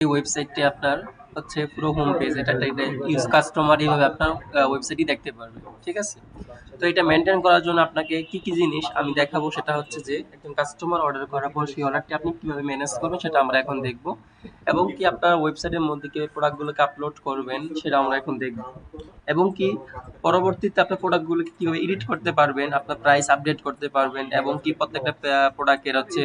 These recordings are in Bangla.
এই ওয়েবসাইটটি আপনার হচ্ছে পুরো হোম পেজ, এটা একটা ইউজ কাস্টমার এইভাবে আপনার ওয়েবসাইটই দেখতে পারবে। ঠিক আছে? তো এটা মেনটেন করার জন্য আপনাকে কি কি জিনিস আমি দেখাবো, সেটা হচ্ছে যে একজন কাস্টমার অর্ডার করার পর সেই অর্ডারটি আপনি কিভাবে ম্যানেজ করবেন সেটা আমরা এখন দেখব, এবং কি আপনার ওয়েবসাইটের মধ্যে কি প্রোডাক্টগুলোকে আপলোড করবেন সেটা আমরা এখন দেখব, এবং কি পরবর্তীতে আপনার প্রোডাক্টগুলোকে কিভাবে এডিট করতে পারবেন, আপনার প্রাইস আপডেট করতে পারবেন, এবং কি প্রত্যেকটা প্রোডাক্টের হচ্ছে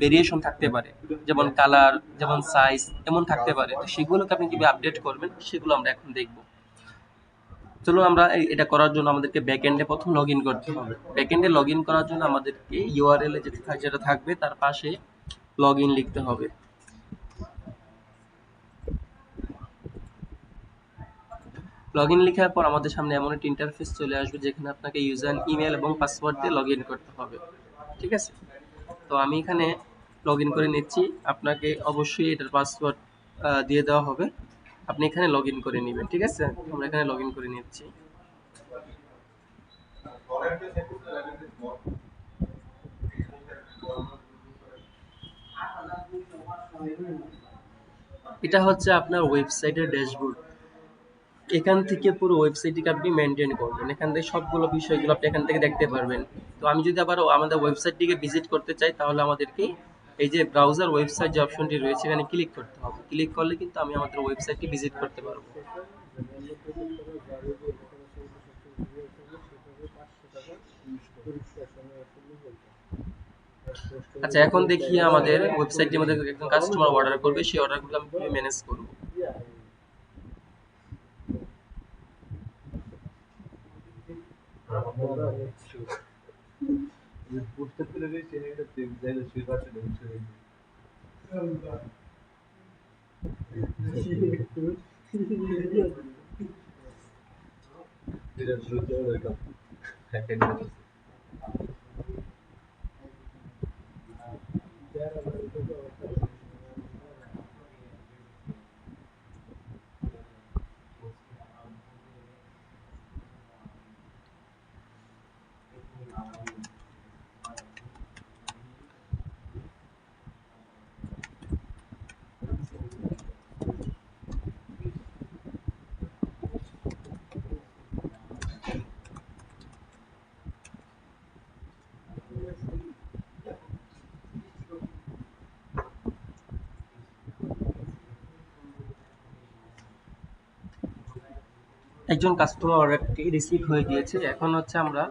ভেরিয়েশন থাকতে পারে, যেমন কালার, যেমন সাইজ এমন থাকতে পারে। তো সেগুলোকে আপনি কিভাবে আপডেট করবেন সেগুলো আমরা এখন দেখব। চলো আমরা এটা করার জন্য আমাদেরকে ব্যাকএন্ডে প্রথম লগ ইন করতে হবে। ব্যাকএন্ডে লগ ইন করার জন্য আমাদেরকে ইউআরএল এ যেটা থাকবে তার পাশে লগ ইন লিখতে হবে। লগ ইন লেখার পর আমাদের সামনে এমন একটা ইন্টারফেস চলে আসবে যেখানে আপনাকে ইউজার ইমেল এবং পাসওয়ার্ড দিয়ে লগ ইন করতে হবে। ঠিক আছে? তো আমি এখানে লগ ইন করে নিচ্ছি। আপনাকে অবশ্যই এটার পাসওয়ার্ড দিয়ে দেওয়া হবে। আপনি এখানে লগ ইন করে নেবেন। ঠিক আছে? আমরা এখানে লগ ইন করে নিচ্ছি। এটা হচ্ছে আপনার ওয়েবসাইটের ড্যাশবোর্ড। এখান থেকে পুরো ওয়েবসাইটটিকে আপনি মেনটেন করবেন। এখান থেকে সবগুলো বিষয়গুলো আপনি এখান থেকে দেখতে পারবেন। তো আমি যদি আবার আমাদের ওয়েবসাইটটিকে ভিজিট করতে চাই তাহলে আমাদেরকে এই যে ব্রাউজার ওয়েবসাইট যে অপশনটি রয়েছে এখানে ক্লিক করতে হবে। ক্লিক করলে কিন্তু আমি আমাদের ওয়েবসাইটটি ভিজিট করতে পারবো। আচ্ছা, এখন দেখি আমাদের ওয়েবসাইটের মধ্যে একজন কাস্টমার অর্ডার করবে, সেই অর্ডারগুলো আমি কিভাবে ম্যানেজ করব। একজন কাস্টমার অর্ডারটি রিসিভ হয়ে গিয়েছে। এখন হচ্ছে আমরা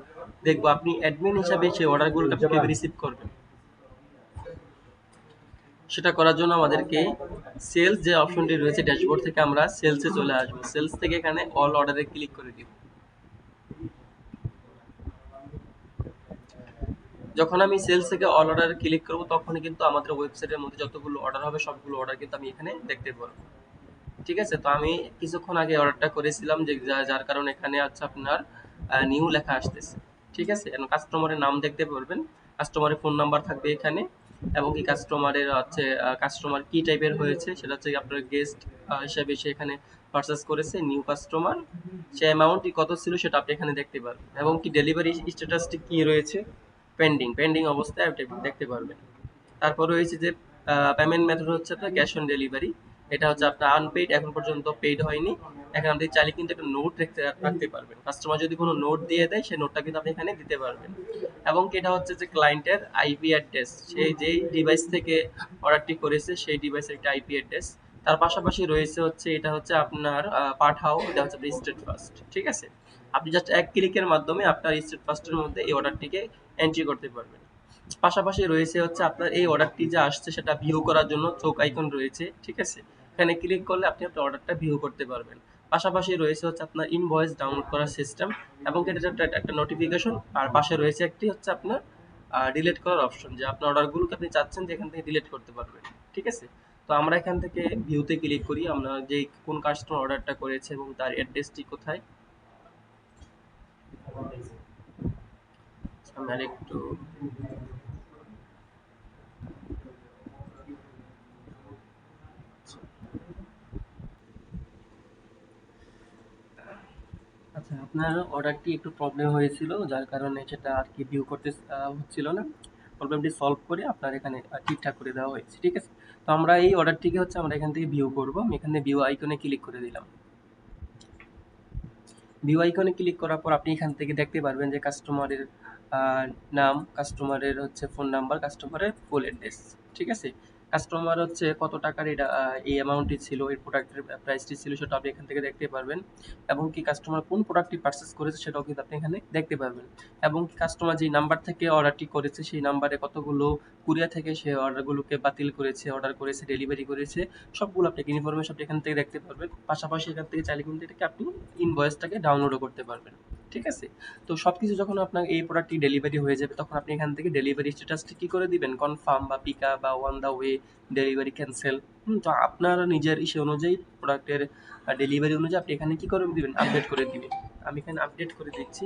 দেখবো আপনি অ্যাডমিন হিসাবে সেই অর্ডারগুলো আপনি কিভাবে রিসিভ করবেন। সেটা করার জন্য আমাদেরকে সেলস যে অপশনটি রয়েছে ড্যাশবোর্ড থেকে আমরা সেলসে চলে আসবো। সেলস থেকে এখানে অল অর্ডারে ক্লিক করে দিব। যখন আমি সেলস থেকে অল অর্ডারে ক্লিক করব তখনই কিন্তু আমাদের ওয়েবসাইটের মধ্যে যতগুলো অর্ডার হবে সবগুলো অর্ডার কিন্তু আমি এখানে দেখতে পারবো। ঠিক আছে? তো আমি কিছুক্ষণ আগে অর্ডারটা করেছিলাম যে যার কারণে এখানে হচ্ছে আপনার নিউ লেখা আসতেছে। ঠিক আছে? এখন কাস্টমারের নাম দেখতে পারবেন, কাস্টমারের ফোন নাম্বার থাকবে এখানে, এবং কি কাস্টমারের হচ্ছে কাস্টমার কি টাইপের হয়েছে সেটা হচ্ছে আপনার গেস্ট হিসাবে সে এখানে পারচেজ করেছে, নিউ কাস্টমার, সে অ্যামাউন্টটি কত ছিল সেটা আপনি এখানে দেখতে পারবেন, এবং কি ডেলিভারি স্ট্যাটাসটি কি রয়েছে, পেন্ডিং অবস্থায় আপনি দেখতে পারবেন। তারপর রয়েছে যে পেমেন্ট মেথড হচ্ছে আপনার ক্যাশ অন ডেলিভারি। এটা হচ্ছে আপনার আনপেইড, এখন পর্যন্ত পেইড হয়নি। এখন আপনি চাইলে কিন্তু একটা নোট রাখতে পারবেন। কাস্টমার যদি কোনো নোট দিয়ে দেয় সেই নোটটা কিন্তু আপনি এখানে দিতে পারবেন। এবং এটা হচ্ছে যে ক্লায়েন্টের আইপি অ্যাড্রেস, সে যেই ডিভাইস থেকে অর্ডারটি করেছে সেই ডিভাইসের একটা আইপি অ্যাড্রেস। তার পাশাপাশি রয়েছে হচ্ছে এটা হচ্ছে আপনার পাঠাও, এটা হচ্ছে স্টেট ফার্স্ট। ঠিক আছে? আপনি জাস্ট এক ক্লিকের মাধ্যমে আপনার স্টেট ফার্স্টের মধ্যে এই অর্ডারটিকে এন্ট্রি করতে পারবেন। পাশাপাশি রয়েছে হচ্ছে আপনার এই অর্ডারটি যে আসছে সেটা ভিউ করার জন্য চোখ আইকন রয়েছে। ঠিক আছে? এখানে ক্লিক করলে আপনি আপনার অর্ডারটা ভিউ করতে পারবেন। পাশাপাশি রয়েছে হচ্ছে আপনার ইনভয়েস ডাউনলোড করার সিস্টেম, এবং এটা একটা নোটিফিকেশন, আর পাশে রয়েছে একটি হচ্ছে আপনার ডিলিট করার অপশন, যে আপনার অর্ডারগুলোকে আপনি চাচ্ছেন যে এখান থেকে ডিলিট করতে পারবেন। ঠিক আছে? তো আমরা এখান থেকে ভিউতে ক্লিক করি, আমরা যে কোন কাস্টমার অর্ডারটা করেছে এবং তার অ্যাড্রেসটি কোথায়। আমি আরেকটু আচ্ছা, আপনার অর্ডারটি একটু প্রবলেম হয়েছিল যার কারণে সেটা আর কি ভিউ করতে হচ্ছিল না। প্রবলেমটি সলভ করে আপনার এখানে ঠিকঠাক করে দেওয়া হয়েছে। ঠিক আছে? তো আমরা এই অর্ডারটিকে হচ্ছে আমরা এখান থেকে ভিউ করব। আমি এখানে ভিউ আইকনে ক্লিক করে দিলাম। ভিউ আইকনে ক্লিক করার পর আপনি এখান থেকে দেখতে পারবেন যে কাস্টমারের নাম, কাস্টমারের হচ্ছে ফোন নাম্বার, কাস্টমারের ফুল অ্যাড্রেস। ঠিক আছে? কাস্টমার হচ্ছে কত টাকার এটা এই অ্যামাউন্টটি ছিল, এই প্রোডাক্টের প্রাইসটি ছিল, সেটা আপনি এখান থেকে দেখতে পারবেন। এবং কি কাস্টমার কোন প্রোডাক্টটি পারচেজ করেছে সেটাও কিন্তু আপনি এখানে দেখতে পারবেন। এবং কি কাস্টমার যেই নাম্বার থেকে অর্ডারটি করেছে সেই নাম্বারে কতগুলো কুরিয়ার থেকে সে অর্ডারগুলোকে বাতিল করেছে, অর্ডার করেছে, ডেলিভারি করেছে, সবগুলো আপনাকে ইনফরমেশন আপনি এখান থেকে দেখতে পারবেন। পাশাপাশি এখান থেকে চাইলে কিন্তু এটাকে আপনি ইনভয়েসটাকে ডাউনলোডও করতে পারবেন। ঠিক আছে? তো সবকিছু যখন আপনার এই প্রোডাক্টটি ডেলিভারি হয়ে যাবে তখন আপনি এখান থেকে ডেলিভারি স্ট্যাটাসটি কি করে দিবেন? কনফার্ম বা পিকআপ বা on the way, delivery cancel. তো আপনার নিজের ইসে অনুযায়ী প্রোডাক্টের ডেলিভারি অনুযায়ী আপনি এখানে কি করে দিবেন? আপডেট করে দিবেন। আমি এখানে আপডেট করে দিচ্ছি।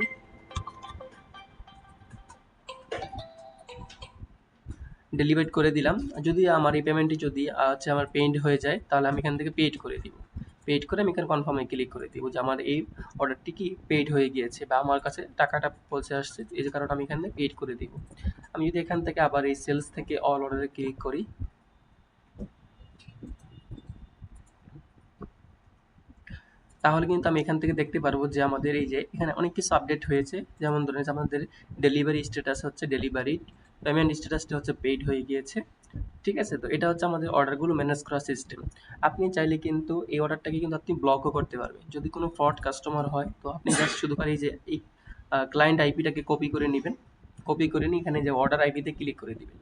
ডেলিভার করে দিলাম। যদি আমার এই পেমেন্টটি যদি হচ্ছে আমার পেইড হয়ে যায় তাহলে আমি এখান থেকে পেইড করে দিব। পেইড করে আমি এখানে কনফার্মে ক্লিক করে দিব যে আমার এই অর্ডারটি কি পেইড হয়ে গিয়েছে বা আমার কাছে টাকাটা পৌঁছে আসছে, এই যে কারণে আমি এখানে পেইড করে দিব। আমি যদি এখান থেকে আবার এই সেলস থেকে অল অর্ডারে ক্লিক করি, তাহলে কিন্তু আমি এখান থেকে দেখতে পারবো যে আমাদের এই যে এখানে অনেক কিছু আপডেট হয়েছে। যেমন ধরেন যে আমাদের ডেলিভারি স্ট্যাটাস হচ্ছে ডেলিভারি, পেমেন্ট স্ট্যাটাসটা হচ্ছে পেইড হয়ে গিয়েছে। ঠিক আছে? তো এটা হচ্ছে আমাদের অর্ডারগুলো ম্যানেজ করার সিস্টেম। আপনি চাইলে কিন্তু এই অর্ডারটাকে কিন্তু আপনি ব্লকও করতে পারবেন। যদি কোনো ফ্রড কাস্টমার হয় তো আপনি জাস্ট শুধু খালি এই যে এই ক্লায়েন্ট আইপিটাকে কপি করে নেবেন। কপি করে নিয়ে এখানে যে অর্ডার আইপিতে ক্লিক করে দিবেন।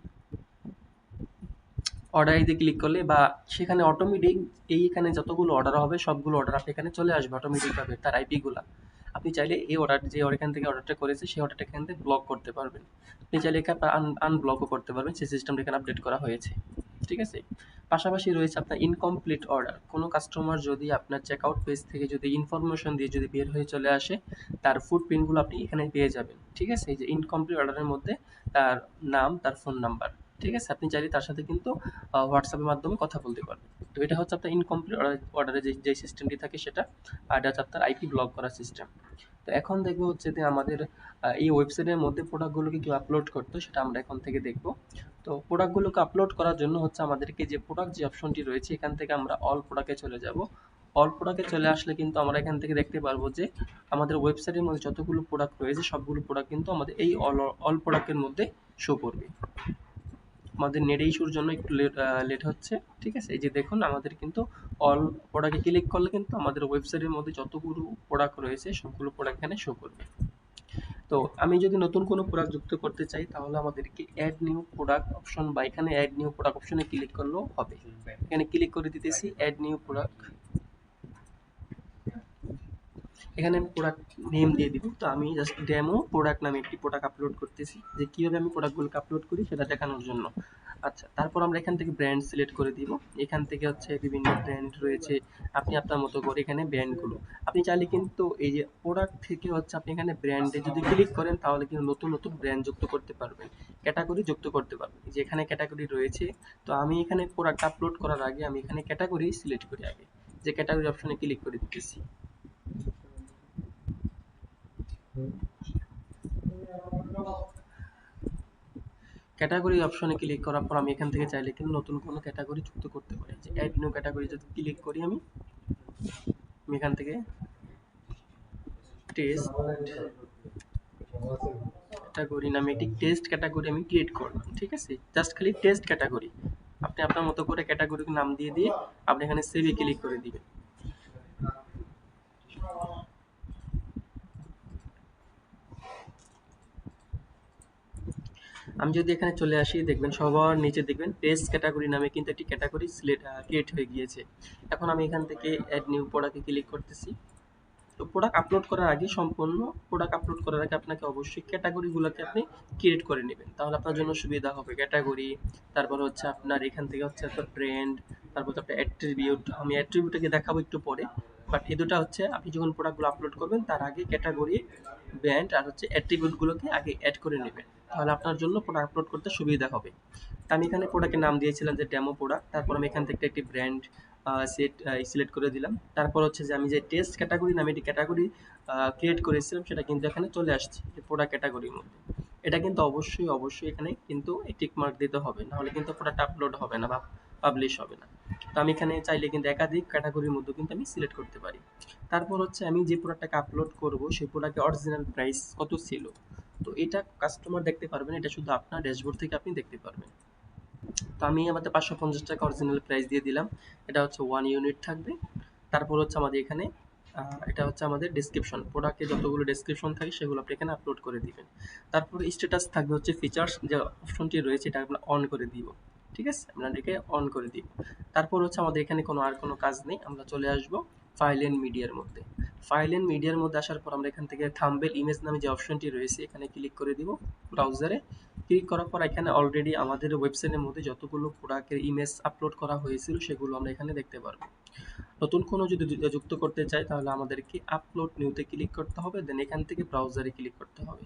অর্ডার আইতে ক্লিক করলে বা সেখানে অটোমেটিক এইখানে যতগুলো অর্ডার হবে সবগুলো অর্ডার আপনি এখানে চলে আসবে অটোমেটিকভাবে তার আইপিগুলা। আপনি চাইলে এই অর্ডার যে এখান থেকে অর্ডারটা করেছে সেই অর্ডারটা এখান থেকে ব্লক করতে পারবেন। আপনি চাইলে এখানে আনব্লকও করতে পারবেন, সেই সিস্টেমটা এখানে আপডেট করা হয়েছে। ঠিক আছে? পাশাপাশি রয়েছে আপনার ইনকমপ্লিট অর্ডার। কোনো কাস্টমার যদি আপনার চেকআউট পেজ থেকে যদি ইনফরমেশন দিয়ে যদি বের হয়ে চলে আসে, তার ফুটপ্রিন্টগুলো আপনি এখানে পেয়ে যাবেন। ঠিক আছে? এই যে ইনকমপ্লিট অর্ডারের মধ্যে তার নাম, তার ফোন নাম্বার। ঠিক আছে? আপনি চাইলে তার সাথে কিন্তু হোয়াটসঅ্যাপের মাধ্যমে কথা বলতে পারবেন। তো এটা হচ্ছে আপনার ইনকমপ্লিট অর্ডারের যে সিস্টেমটি থাকে সেটা, আর এটা হচ্ছে আপনার আইপি ব্লক করার সিস্টেম। তো এখন দেখবো হচ্ছে যে আমাদের এই ওয়েবসাইটের মধ্যে প্রোডাক্টগুলোকে কীভাবে আপলোড করতে হয় সেটা আমরা এখন থেকে দেখব। তো প্রোডাক্টগুলোকে আপলোড করার জন্য হচ্ছে আমাদেরকে যে প্রোডাক্ট যে অপশনটি রয়েছে এখান থেকে আমরা অল প্রোডাক্টে চলে যাব। অল প্রোডাক্টে চলে আসলে কিন্তু আমরা এখান থেকে দেখতে পারবো যে আমাদের ওয়েবসাইটের মধ্যে যতগুলো প্রোডাক্ট রয়েছে সবগুলো প্রোডাক্ট কিন্তু আমাদের এই অল প্রোডাক্টের মধ্যে শো করবে। আমাদের নেট ইস্যুর জন্য একটু লেট হচ্ছে। ঠিক আছে? এই যে দেখুন আমাদের কিন্তু অল প্রোডাক্টে ক্লিক করলে কিন্তু আমাদের ওয়েবসাইটের মধ্যে যতগুলো প্রোডাক্ট রয়েছে সবগুলো প্রোডাক্ট এখানে শো করবে। তো আমি যদি নতুন কোনো প্রোডাক্ট যুক্ত করতে চাই তাহলে আমাদেরকে অ্যাড নিউ প্রোডাক্ট অপশন বা এখানে অ্যাড নিউ প্রোডাক্ট অপশনে ক্লিক করলেও হবে। এখানে ক্লিক করে দিতেছি অ্যাড নিউ প্রোডাক্ট। এখানে আমি প্রোডাক্ট নেম দিয়ে দিব। তো আমি জাস্ট ডেমো প্রোডাক্ট নামে একটি প্রোডাক্ট আপলোড করতেছি, যে কীভাবে আমি প্রোডাক্টগুলোকে আপলোড করি সেটা দেখানোর জন্য। আচ্ছা, তারপর আমরা এখান থেকে ব্র্যান্ড সিলেক্ট করে দিব। এখান থেকে হচ্ছে বিভিন্ন ব্র্যান্ড রয়েছে, আপনি আপনার মতো করে এখানে ব্র্যান্ডগুলো আপনি চাইলে কিন্তু এই যে প্রোডাক্ট থেকে হচ্ছে আপনি এখানে ব্র্যান্ডে যদি ক্লিক করেন তাহলে কিন্তু নতুন নতুন ব্র্যান্ড যুক্ত করতে পারবেন, ক্যাটাগরি যুক্ত করতে পারবেন। যে এখানে ক্যাটাগরি রয়েছে, তো আমি এখানে প্রোডাক্ট আপলোড করার আগে আমি এখানে ক্যাটাগরি সিলেক্ট করি আগে, যে ক্যাটাগরি অপশনে ক্লিক করে দিতেছি। ক্যাটাগরি অপশনে ক্লিক করার পর আমি এখান থেকে চাইলে কিন্তু নতুন কোনো ক্যাটাগরি যুক্ত করতে পারি। যে অ্যাড নিউ ক্যাটাগরি যদি ক্লিক করি আমি এখান থেকে টেস্ট ক্যাটাগরি নামে একটি টেস্ট ক্যাটাগরি আমি ক্রিয়েট করলাম। ঠিক আছে? জাস্ট খালি টেস্ট ক্যাটাগরি। আপনি আপনার মতো করে ক্যাটাগরির নাম দিয়ে দিয়ে আপনি এখানে সেভে ক্লিক করে দিবেন। আমি যদি এখানে চলে আসি দেখবেন সবার নিচে দেখবেন টেস্ট ক্যাটাগরি নামে কিন্তু একটি ক্যাটাগরি ক্রিয়েট হয়ে গিয়েছে। এখন আমি এখান থেকে অ্যাড নিউ প্রোডাক্টে ক্লিক করতেছি। তো প্রোডাক্ট আপলোড করার আগে সম্পূর্ণ প্রোডাক্ট আপলোড করার আগে আপনাকে অবশ্যই ক্যাটাগরিগুলোকে আপনি ক্রিয়েট করে নেবেন, তাহলে আপনার জন্য সুবিধা হবে। ক্যাটাগরি, তারপর হচ্ছে আপনার এখান থেকে হচ্ছে আপনার ব্র্যান্ড, তারপর হচ্ছে আপনার অ্যাট্রিবিউট। আমি অ্যাট্রিবিউটটাকে দেখাবো একটু পরে, বাট এই দুটো হচ্ছে আপনি যখন প্রোডাক্টগুলো আপলোড করবেন তার আগে ক্যাটাগরি, ব্র্যান্ড আর হচ্ছে অ্যাট্রিবিউটগুলোকে আগে অ্যাড করে নেবেন, তাহলে আপনার জন্য প্রোডাক্ট আপলোড করতে সুবিধা হবে। আমি এখানে প্রোডাক্টের নাম দিয়েছিলাম যে ডেমো প্রোডাক্ট। তারপর আমি এখান থেকে একটি ব্র্যান্ড সিলেক্ট করে দিলাম। তারপর হচ্ছে যে আমি যে টেস্ট ক্যাটাগরি নামে একটি ক্যাটাগরি ক্রিয়েট করেছিলাম সেটা কিন্তু এখানে চলে আসছে যে প্রোডাক্ট ক্যাটাগরির মধ্যে। এটা কিন্তু অবশ্যই এখানে কিন্তু টিক মার্ক দিতে হবে, নাহলে কিন্তু প্রোডাক্ট আপলোড হবে না বা পাবলিশ হবে না। তো আমি এখানে চাইলে কিন্তু একাধিক ক্যাটাগরির মধ্যে কিন্তু আমি সিলেক্ট করতে পারি। তারপর হচ্ছে আমি যে প্রোডাক্টটাকে আপলোড করব সেই প্রোডাক্টের অরিজিনাল প্রাইস কত ছিল, তো এটা কাস্টমার দেখতে পারবেন, এটা শুধু আপনার ড্যাশবোর্ড থেকে আপনি দেখতে পারবেন। তো আমি আমাদের 550 টাকা অরিজিনাল প্রাইস দিয়ে দিলাম, এটা হচ্ছে 1 ইউনিট থাকবে। তারপর হচ্ছে আমাদের এখানে এটা হচ্ছে আমাদের ডেসক্রিপশন, প্রোডাক্টে যতগুলো ডেসক্রিপশন থাকে সেগুলো আপনি এখানে আপলোড করে দিবেন। তারপর স্ট্যাটাস থাকবে হচ্ছে ফিচার্স যে অপশনটি রয়েছে এটা আমরা অন করে দিব। ঠিক আছে, আমরা এটাকে অন করে দিব। তারপর হচ্ছে আমাদের এখানে আর কোনো কাজ নেই, আমরা চলে আসব ফাইল এন্ড মিডিয়ার মধ্যে। ফাইল এন্ড মিডিয়ার মধ্যে আসার পর আমরা এখান থেকে থাম্বনেল ইমেজ নামে যে অপশনটি রয়েছে এখানে ক্লিক করে দিব ব্রাউজারে। ক্লিক করার পর এখানে অলরেডি আমাদের ওয়েবসাইটের মধ্যে যতগুলো প্রোডাক্টের ইমেজ আপলোড করা হয়েছিল সেগুলো আমরা এখানে দেখতে পারবো। নতুন কোনো যদি যুক্ত করতে চাই তাহলে আমাদেরকে আপলোড নিউতে ক্লিক করতে হবে, দেন এখান থেকে ব্রাউজারে ক্লিক করতে হবে।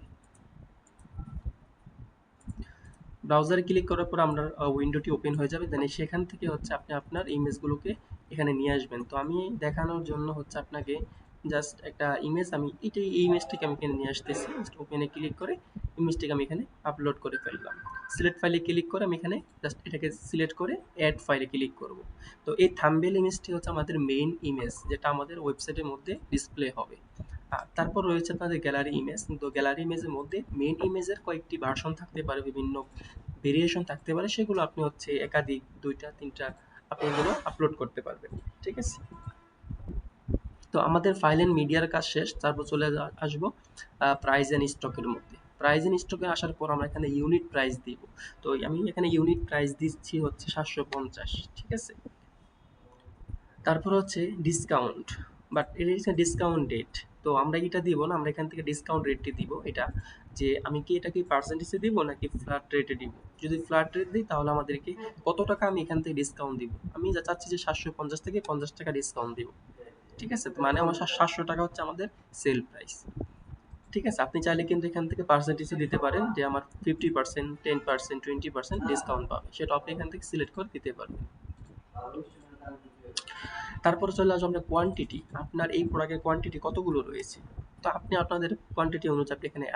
ব্রাউজারে ক্লিক করার পর আমরা উইন্ডোটি ওপেন হয়ে যাবে, দেন সেখান থেকে হচ্ছে আপনি আপনার ইমেজগুলোকে এখানে নিয়ে আসবেন। তো আমি দেখানোর জন্য হচ্ছে আপনাকে জাস্ট একটা ইমেজ, আমি এই ইমেজটাকে আমি এখানে নিয়ে আসতেছি। জাস্ট ওপেনে ক্লিক করে ইমেজটাকে আমি এখানে আপলোড করে ফেললাম। সিলেক্ট ফাইলে ক্লিক করে আমি এখানে জাস্ট এটাকে সিলেক্ট করে অ্যাড ফাইলে ক্লিক করব। তো এই থাম্বনেল ইমেজটি হচ্ছে আমাদের মেইন ইমেজ, যেটা আমাদের ওয়েবসাইটের মধ্যে ডিসপ্লে হবে। তারপর রয়েছে আপনাদের গ্যালারি ইমেজ। তো গ্যালারি ইমেজের মধ্যে মেইন ইমেজের কয়েকটি ভার্সন থাকতে পারে, বিভিন্ন ভেরিয়েশন থাকতে পারে, সেগুলো আপনি হচ্ছে একাধিক 2টা 3টা আপনি এগুলো আপলোড করতে পারবেন। ঠিক আছে, তো আমাদের ফাইল এন্ড মিডিয়ার কাজ শেষ। তারপর চলে আসবো প্রাইস এন্ড স্টকের মধ্যে। প্রাইস এন্ড স্টকে আসার পর আমরা এখানে ইউনিট প্রাইস দিব। তো আমি এখানে ইউনিট প্রাইস দিচ্ছি হচ্ছে 750। ঠিক আছে, তারপর হচ্ছে ডিসকাউন্ট, বাট এটা হচ্ছে ডিসকাউন্ট রেট। তো আমরা এটা দিব না, আমরা এখান থেকে ডিসকাউন্ট রেটটি দিব। এটা যে আমি কি এটা কি পার্সেন্টেজে দিব নাকি ফ্ল্যাট রেটে দিব। যদি ফ্ল্যাট রেট দিই তাহলে আমাদেরকে কত টাকা আমি এখান থেকে ডিসকাউন্ট দিব। আমি যা চাচ্ছি যে 750 থেকে 50 টাকা ডিসকাউন্ট দিব। ঠিক আছে, তো মানে আমার 700 টাকা হচ্ছে আমাদের সেল প্রাইস। ঠিক আছে, আপনি চাইলে কিন্তু এখান থেকে পার্সেন্টেজে দিতে পারেন যে আমার 50%, 10%, 20% ডিসকাউন্ট পাবে, সেটা আপনি এখান থেকে সিলেক্ট করে দিতে পারবেন। তারপরে চলে আসবো আমরা কোয়ান্টিটি, আপনার এই প্রোডাক্টের কোয়ান্টিটি কতগুলো রয়েছে। তো আপনি আপনাদের কোয়ান্টিটি অনুযায়ী আপনি এখানে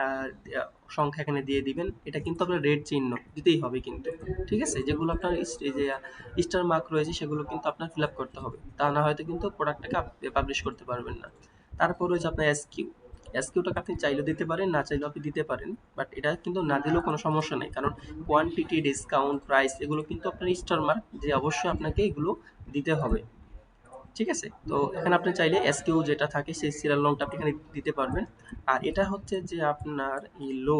সংখ্যা এখানে দিয়ে দিবেন। এটা কিন্তু আপনার রেড চিহ্ন দিতেই হবে কিন্তু। ঠিক আছে, যেগুলো আপনার এই যে স্টার মার্ক রয়েছে সেগুলো কিন্তু আপনার ফিল আপ করতে হবে, তা না হয়তো কিন্তু প্রোডাক্টটাকে পাবলিশ করতে পারবেন না। তারপর রয়েছে আপনার এসকিউ। এসকিউটাকে আপনি চাইলেও দিতে পারেন, না চাইলেও আপনি দিতে পারেন, বাট এটা কিন্তু না দিলেও কোনো সমস্যা নেই, কারণ কোয়ান্টিটি, ডিসকাউন্ট, প্রাইস এগুলো কিন্তু আপনার স্টার মার্ক যে অবশ্যই আপনাকে এগুলো দিতে হবে। ঠিক আছে, তো এখানে আপনি চাইলে এসকিউ যেটা থাকে সেই সিরিয়াল নম্বরটা আপনি এখানে দিতে পারবেন। আর এটা হচ্ছে যে আপনার এই লো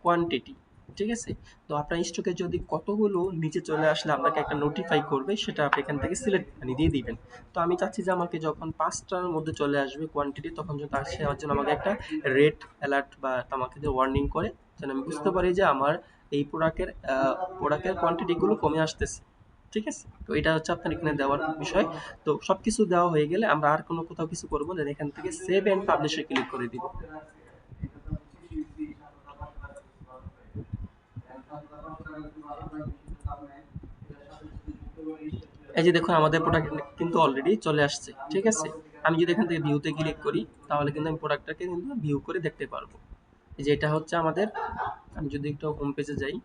কোয়ান্টিটি। ঠিক আছে, তো আপনার স্টকে যদি কতগুলো নিচে চলে আসলে আপনাকে একটা নোটিফাই করবে, সেটা আপনি এখান থেকে সিলেক্ট দিয়ে দিবেন। তো আমি চাচ্ছি যে আমাকে যখন 5টার মধ্যে চলে আসবে কোয়ান্টিটি, তখন যদি আসে আমার জন্য আমাকে একটা রেড অ্যালার্ট বা আমাকে যে ওয়ার্নিং করে, যেন আমি বুঝতে পারি যে আমার এই প্রোডাক্টের কোয়ান্টিটিগুলো কমে আসতেছে। ঠিক আছে, তো এটা হচ্ছে আপনার এখানে দেওয়ার বিষয়। তো সবকিছু দেওয়া হয়ে গেলে আমরা আর কোনো কোথাও কিছু করবো না, এখান থেকে সেভ এন্ড পাবলিশে ক্লিক করে দিব। এই যে দেখুন আমাদের প্রোডাক্ট কিন্তু অলরেডি চলে আসছে। ঠিক আছে, আমি যদি এখান থেকে ভিউতে ক্লিক করি তাহলে কিন্তু আমি প্রোডাক্টটাকে কিন্তু ভিউ করে দেখতে পারবো। এই যে এটা হচ্ছে আমাদের, আমি যদি একটু হোম পেজে যাই,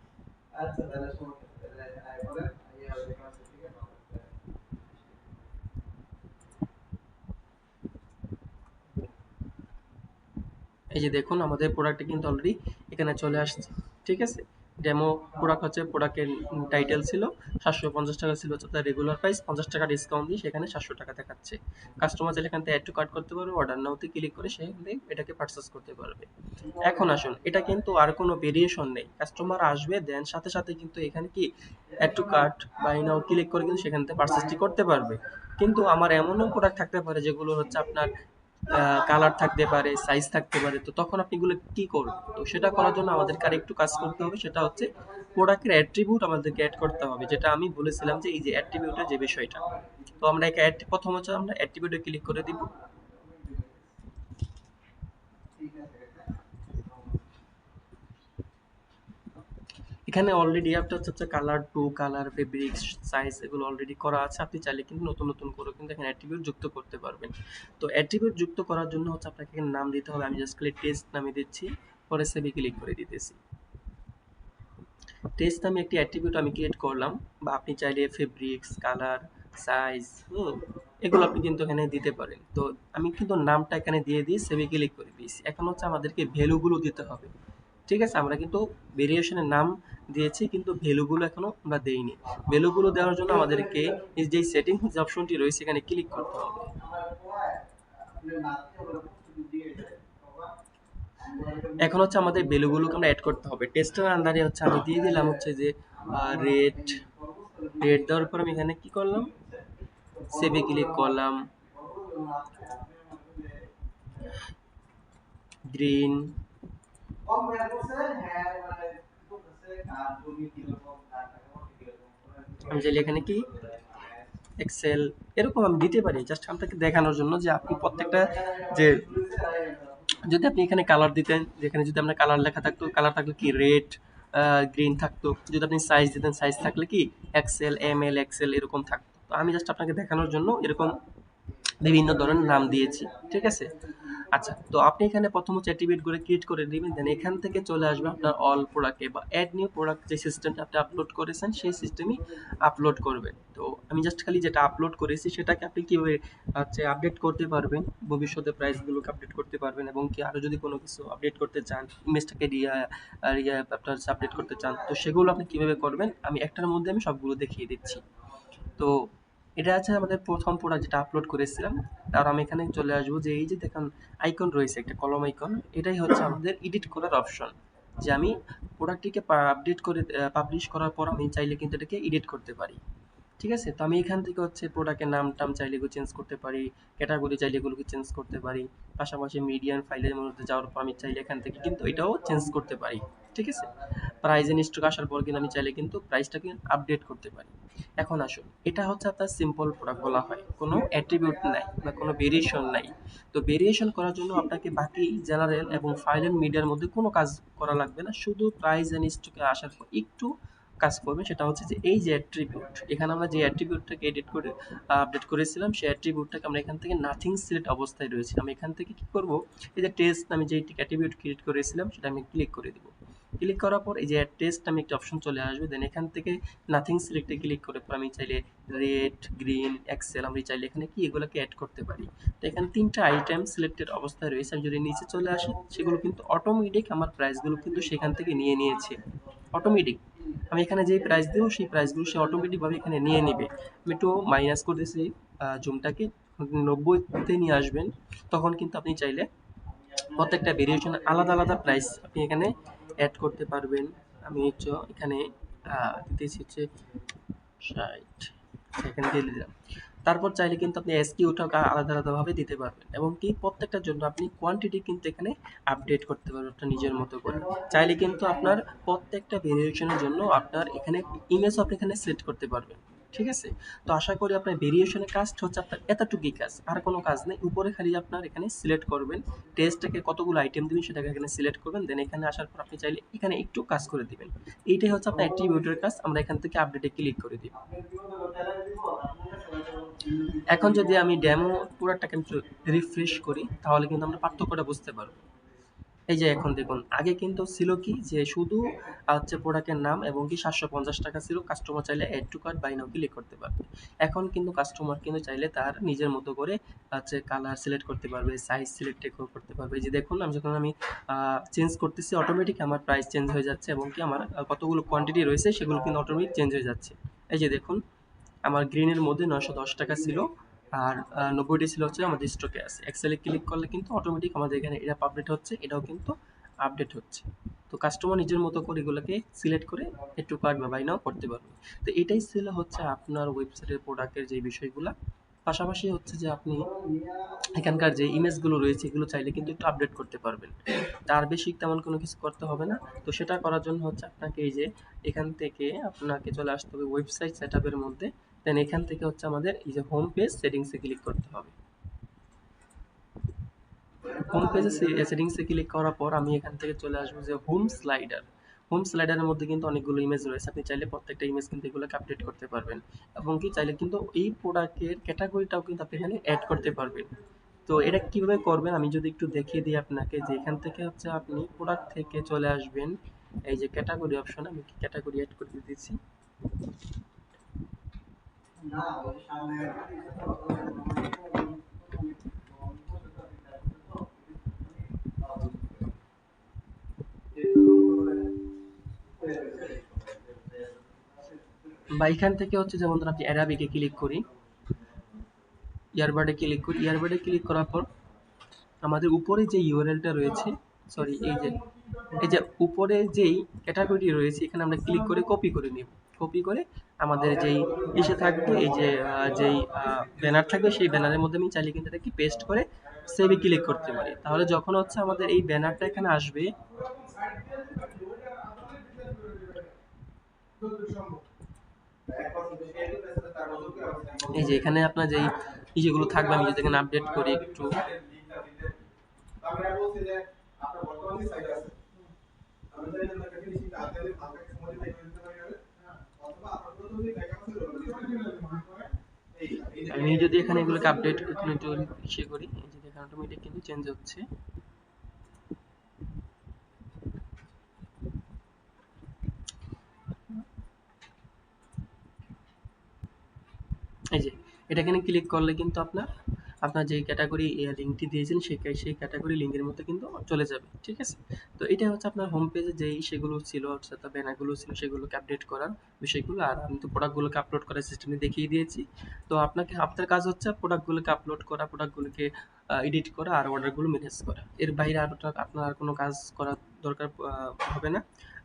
এই যে দেখুন আমাদের প্রোডাক্টটা কিন্তু অলরেডি এখানে চলে আসছে। ঠিক আছে, ডেমো প্রোডাক্ট হচ্ছে, প্রোডাক্টের টাইটেল ছিল 750 টাকা ছিল হচ্ছে তার রেগুলার প্রাইস, 50 টাকা ডিসকাউন্ট দিয়ে সেখানে 700 টাকা দেখাচ্ছে। কাস্টমার চাইলে এখান থেকে অ্যাড টু কার্ট করতে পারবে, অর্ডার নাওতে ক্লিক করে সে এটাকে পারচেস করতে পারবে। এখন আসুন, এটা কিন্তু আর কোনো ভেরিয়েশন নেই, কাস্টমার আসবে দেন সাথে সাথে কিন্তু এখানে কি add to cart buy now click করে কিন্তু সেখান থেকে পারচেসটি করতে পারবে। কিন্তু আমার এমনও প্রোডাক্ট থাকতে পারে যেগুলো হচ্ছে আপনার কালার থাকতে পারে, সাইজ থাকতে পারে, তো তখন আপনি এগুলো কি করবেন। তো সেটা করার জন্য আমাদেরকে আরেকটু কাজ করতে হবে, সেটা হচ্ছে প্রোডাক্টের অ্যাট্রিবিউট আমাদেরকে অ্যাড করতে হবে, যেটা আমি বলেছিলাম যে এই যে অ্যাট্রিবিউটের যে বিষয়টা। তো আমরা একে প্রথম হচ্ছে আমরা অ্যাট্রিবিউটে ক্লিক করে দিব। এখানে অলরেডি একটা হচ্ছে colour, two colour, fabrics, size এগুলো অলরেডি করা আছে। আপনি চাইলে কিন্তু নতুন নতুন করে কিন্তু এখানে অ্যাট্রিবিউট যুক্ত করতে পারবেন। তো অ্যাট্রিবিউট যুক্ত করার জন্য হচ্ছে আপনাকে এখানে নাম দিতে হবে। আমি জাস্ট টেস্ট নামে দিচ্ছি, পরে সেভে ক্লিক করে দিতেছি। টেস্ট নামে একটি অ্যাট্রিবিউট আমি ক্রিয়েট করলাম, বা আপনি চাইলে ফেব্রিক্স, কালার, সাইজ, এগুলো আপনি কিন্তু এখানে দিতে পারেন। তো আমি কিন্তু নামটা এখানে দিয়ে দিয়ে সেভে ক্লিক করে দিয়েছি। এখন হচ্ছে আমাদেরকে ভ্যালুগুলো দিতে হবে। ঠিক আছে, আমরা কিন্তু ভেরিয়েশনের নাম দিয়েছি কিন্তু ভ্যালুগুলো এখনো আমরা দেইনি। ভ্যালুগুলো দেওয়ার জন্য আমাদেরকে এই যে সেটিংস যে অপশনটি রয়েছে এখানে ক্লিক করতে হবে। এখন হচ্ছে আমাদের ভ্যালুগুলোকে আমরা অ্যাড করতে হবে। টেস্টের আন্ডারে হচ্ছে আমি দিয়ে দিলাম হচ্ছে যে রেট। রেট দেওয়ার পর আমি এখানে কি করলাম, সেভে ক্লিক করলাম, গ্রিন, আমি চাইলে এখানে কি এক্সেল এরকম আমি দিতে পারি, জাস্ট আপনাকে দেখানোর জন্য যে আপনি প্রত্যেকটা যে যদি আপনি এখানে কালার দিতেন, যেখানে যদি আপনার কালার লেখা থাকতো, কালার থাকলে কি রেড, গ্রিন থাকতো। যদি আপনি সাইজ দিতেন, সাইজ থাকলে কি এক্সেল, এম এল, এক্সেল এরকম থাকতো। তো আমি জাস্ট আপনাকে দেখানোর জন্য এরকম বিভিন্ন ধরনের নাম দিয়েছি। ঠিক আছে, আচ্ছা, তো আপনি এখানে প্রথম হচ্ছে অ্যাট্রিবিউট করে ক্রিয়েট করে দিবেন, দেন এখান থেকে চলে আসবে আপনার অল প্রোডাক্টে বা অ্যাড নিউ প্রোডাক্ট, যে সিস্টেমটা আপনি আপলোড করেছেন সেই সিস্টেমই আপলোড করবেন। তো আমি জাস্ট খালি যেটা আপলোড করেছি সেটাকে আপনি কিভাবে হচ্ছে আপডেট করতে পারবেন, ভবিষ্যতে প্রাইসগুলোকে আপডেট করতে পারবেন, এবং কি আরো যদি কোনো কিছু আপডেট করতে চান, ইমেজটাকে আপনার আপডেট করতে চান, তো সেগুলো আপনি কিভাবে করবেন আমি একটার মধ্যে আমি সবগুলো দেখিয়ে দিচ্ছি। তো এটা আছে আমাদের প্রথম প্রোডাক্ট যেটা আপলোড করেছিলাম। আর আমি এখানে চলে আসবো যে এই যে দেখুন আইকন রয়েছে একটা কলম আইকন, এটাই হচ্ছে আমাদের এডিট করার অপশন। যে আমি প্রোডাক্টটিকে আপডেট করে পাবলিশ করার পর আমি চাইলে কিন্তু এটাকে এডিট করতে পারি। ঠিক আছে, তো আমি এখান থেকে হচ্ছে প্রোডাক্টের নাম টাম চাইলে এগুলো চেঞ্জ করতে পারি, ক্যাটাগরি চাইলে এগুলোকে চেঞ্জ করতে পারি, পাশাপাশি মিডিয়ান ফাইলের মধ্যে যাওয়ার পর আমি চাইলে এখান থেকে কিন্তু এটাও চেঞ্জ করতে পারি। ঠিক আছে, প্রাইস এন্ড স্টক আসার পর কিন্তু আমি চাইলে কিন্তু প্রাইসটাকে আপডেট করতে পারি। এখন আসুন, এটা হচ্ছে আপনার সিম্পল প্রোডাক্ট বলা হয়, কোনো অ্যাট্রিবিউট নাই বা কোনো ভেরিয়েশন নাই। তো ভেরিয়েশন করার জন্য আপনাকে বাকি জেনারেল এবং ফাইল এন্ড মিডিয়ার মধ্যে কোনো কাজ করা লাগবে না, শুধু প্রাইস এন্ড স্টকে আসার পর একটু কাজ করবে। সেটা হচ্ছে যে এই যে অ্যাট্রিবিউট, এখানে আমরা যে অ্যাট্রিবিউটটাকে এডিট করে আপডেট করেছিলাম সেই অ্যাট্রিবিউটটাকে আমরা এখান থেকে নাথিং সিলেক্ট অবস্থায় রয়েছে, আমি এখান থেকে কি করব, এই যে টেস্ট আমি যে অ্যাট্রিবিউট ক্রিয়েট করেছিলাম সেটা আমি ক্লিক করে দিব। ক্লিক করার পর এই যে টেস্ট আমি একটা অপশন চলে আসবে, দেন এখান থেকে নাথিং সিলেক্টে ক্লিক করে পর আমি চাইলে রেড, গ্রিন, এক্সেল আমি চাইলে এখানে কি এগুলোকে অ্যাড করতে পারি। তো এখানে তিনটা আইটেম সিলেক্টেড অবস্থায় রয়েছে, আমি যদি নিচে চলে আসি সেগুলো কিন্তু অটোমেটিক আমার প্রাইসগুলো কিন্তু সেখান থেকে নিয়ে নিয়েছে, অটোমেটিক। আমি এখানে যেই প্রাইস দেবো সেই প্রাইসগুলো সে অটোমেটিকভাবে এখানে নিয়ে নেবে। আমি একটু মাইনাস করতেছি জুমটাকে, 90-তে নিয়ে আসবেন, তখন কিন্তু আপনি চাইলে প্রত্যেকটা ভেরিয়েশন আলাদা আলাদা প্রাইস আপনি এখানে অ্যাড করতে পারবেন। আমি হচ্ছে এখানে দিতেছি হচ্ছে 60, এখানে দিয়ে দিলাম। তারপর চাইলে কিন্তু আপনি এসকিউটাও আলাদা আলাদাভাবে দিতে পারবেন, এবং কি প্রত্যেকটার জন্য আপনি কোয়ান্টিটি কিন্তু এখানে আপডেট করতে পারবেন আপনার নিজের মতো করে। চাইলে কিন্তু আপনার প্রত্যেকটা ভেরিয়েশনের জন্য আপনার এখানে ইমেজও আপনি এখানে সেট করতে পারবেন। ঠিক আছে, তো আশা করি আপনার ভেরিয়েশনের কাজটা হচ্ছে আপনার এতটুকুই কাজ, আর কোনো কাজ নেই। উপরে খালি আপনার এখানে সিলেক্ট করবেন টেস্টটাকে কতগুলো আইটেম দিবেন সেটাকে এখানে সিলেক্ট করবেন, দেন এখানে আসার পর আপনি চাইলে এখানে একটু কাজ করে দিবেন। এইটাই হচ্ছে আপনার অ্যাট্রিবিউটের কাজ, আমরা এখান থেকে আপডেটে ক্লিক করে দিব। এখন যদি আমি ডেমো পুরাটাকে রিফ্রেশ করি তাহলে কিন্তু আমরা পার্থক্যটা বুঝতে পারবো। এই যে এখন দেখুন, আগে কিন্তু ছিল কি যে শুধু হচ্ছে প্রোডাক্টের নাম এবং কি 750 টাকা ছিল, কাস্টমার চাইলে add to cart buy now click করতে পারবে। এখন কিন্তু কাস্টমার কিন্তু চাইলে তার নিজের মতো করে হচ্ছে কালার সিলেক্ট করতে পারবে, সাইজ সিলেক্ট করতে পারবে। এই যে দেখুন, আমি যখন আমি চেঞ্জ করতেছি অটোমেটিক আমার প্রাইস চেঞ্জ হয়ে যাচ্ছে, এবং কি আমার কতগুলো কোয়ান্টিটি রয়েছে সেগুলো কিন্তু অটোমেটিক চেঞ্জ হয়ে যাচ্ছে। এই যে দেখুন, আমার গ্রিনের মধ্যে 910 টাকা ছিল, আর 90টি ছিল হচ্ছে আমাদের স্টকে আছে। এক্সেলে ক্লিক করলে কিন্তু অটোমেটিক আমাদের এখানে এটা আপডেট হচ্ছে, এটাও কিন্তু আপডেট হচ্ছে। তো কাস্টমার নিজের মতো করে এগুলোকে সিলেক্ট করে একটু কার্ড বা বাই নাও করতে পারবে। তো এটাই ছিল হচ্ছে আপনার ওয়েবসাইটের প্রোডাক্টের যে বিষয়গুলা। পাশাপাশি হচ্ছে যে আপনি এখানকার যে ইমেজগুলো রয়েছে এগুলো চাইলে কিন্তু একটু আপডেট করতে পারবেন। তার বেশি তেমন কোনো কিছু করতে হবে না। তো সেটা করার জন্য হচ্ছে আপনাকে এই যে এখান থেকে আপনাকে চলে আসতে হবে ওয়েবসাইট সেটআপের মধ্যে। দেন এখান থেকে হচ্ছে আমাদের এই যে হোম পেজ সেটিংসে ক্লিক করতে হবে। হোম পেজে সেটিংসে ক্লিক করার পর আমি এখান থেকে চলে আসবো যে হোম স্লাইডার। হোম স্লাইডারের মধ্যে কিন্তু অনেকগুলো ইমেজ রয়েছে, আপনি চাইলে প্রত্যেকটা ইমেজ কিন্তু এগুলোকে আপডেট করতে পারবেন, এবং কি চাইলে কিন্তু এই প্রোডাক্টের ক্যাটাগরিটাও কিন্তু আপনি এখানে অ্যাড করতে পারবেন। তো এটা কিভাবে করবেন আমি যদি একটু দেখিয়ে দিই আপনাকে, যে এখান থেকে হচ্ছে আপনি প্রোডাক্ট থেকে চলে আসবেন এই যে ক্যাটাগরি অপশন, আমি ক্যাটাগরি অ্যাড করে দিয়েছি। বা এখান থেকে হচ্ছে যেমন ধরুন আপনি অ্যারাবিকে ক্লিক করি, ইয়ারবাডে ক্লিক করি, ইয়ারবাডে ক্লিক করার পর আমাদের উপরে যে ইউআরএলটা রয়েছে, সরি এই যে উপরে যেই ক্যাটাগরি রয়েছে এখানে আমরা ক্লিক করে কপি করে নিব। কপি করে আমাদের যেই ইসে থাকবে, এই যে যেই ব্যানার থাকবে সেই ব্যানারের মধ্যে আমি চাইলে কিন্তু এটা কি পেস্ট করে সেভে ক্লিক করতে পারি। তাহলে যখন হচ্ছে আমাদের এই ব্যানারটা এখানে আসবে, এই যে এখানে আপনার যেই ইসেগুলো থাকবে, আমি যদি এখানে আপডেট করি একটু, আমি যদি এখানে এগুলোকে আপডেট এখানে একটু ইসে করি, এই যে দেখেন অটোমেটিক কিন্তু চেঞ্জ হচ্ছে। এই যে এটা এখানে ক্লিক করলে কিন্তু আপনার আপনার যে ক্যাটাগরি লিঙ্কটি দিয়েছেন সেই ক্যাটাগরি লিঙ্কের মধ্যে কিন্তু চলে যাবে। ঠিক আছে? তো এটা হচ্ছে আপনার হোম পেজে যেই সেগুলো ছিল, অর্থাৎ ব্যানারগুলো ছিল সেগুলোকে আপডেট করার বিষয়গুলো। আর আমি তো প্রোডাক্টগুলোকে আপলোড করার সিস্টেমে দেখিয়ে দিয়েছি। তো আপনার কাজ হচ্ছে প্রোডাক্টগুলোকে আপলোড করা, প্রোডাক্টগুলোকে এডিট করা আর অর্ডারগুলো ম্যানেজ করা। এর বাইরে আর আপনার আর কোনো কাজ করার দরকার হবে না।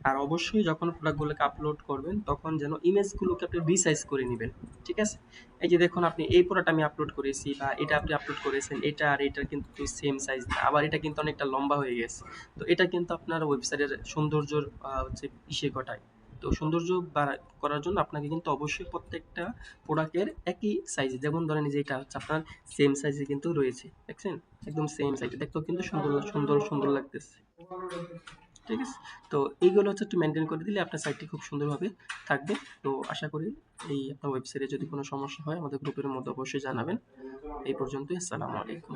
আর অবশ্যই যখন প্রোডাক্টগুলোকে আপলোড করবেন তখন যেন ইমেজগুলোকে আপনি রিসাইজ করে নেবেন। ঠিক আছে? এই যে দেখুন আপনি এই প্রোডাক্ট আমি আপলোড করেছি বা এটা আপনি আপলোড করেছেন, এটা আর এটা কিন্তু সেম সাইজ না, আবার এটা কিন্তু অনেকটা লম্বা হয়ে গেছে। তো এটা কিন্তু আপনার ওয়েবসাইটের সৌন্দর্যর হচ্ছে ইসে ঘটায়। তো সৌন্দর্য করার জন্য আপনাকে কিন্তু অবশ্যই প্রত্যেকটা প্রোডাক্টের একই সাইজে, যেমন ধরেন যে এটা হচ্ছে আপনার সেম সাইজে কিন্তু রয়েছে, দেখছেন? একদম সেম সাইজে দেখতেও কিন্তু সুন্দর সুন্দর সুন্দর লাগতেছে। ঠিক আছে? তো এইগুলো হচ্ছে একটু মেনটেন করে দিলে আপনার সাইটটি খুব সুন্দরভাবে থাকবে। তো আশা করি এই আপনার ওয়েবসাইটে যদি কোনো সমস্যা হয় আমাদের গ্রুপের মধ্যে অবশ্যই জানাবেন। এই পর্যন্তই। আসসালামু আলাইকুম।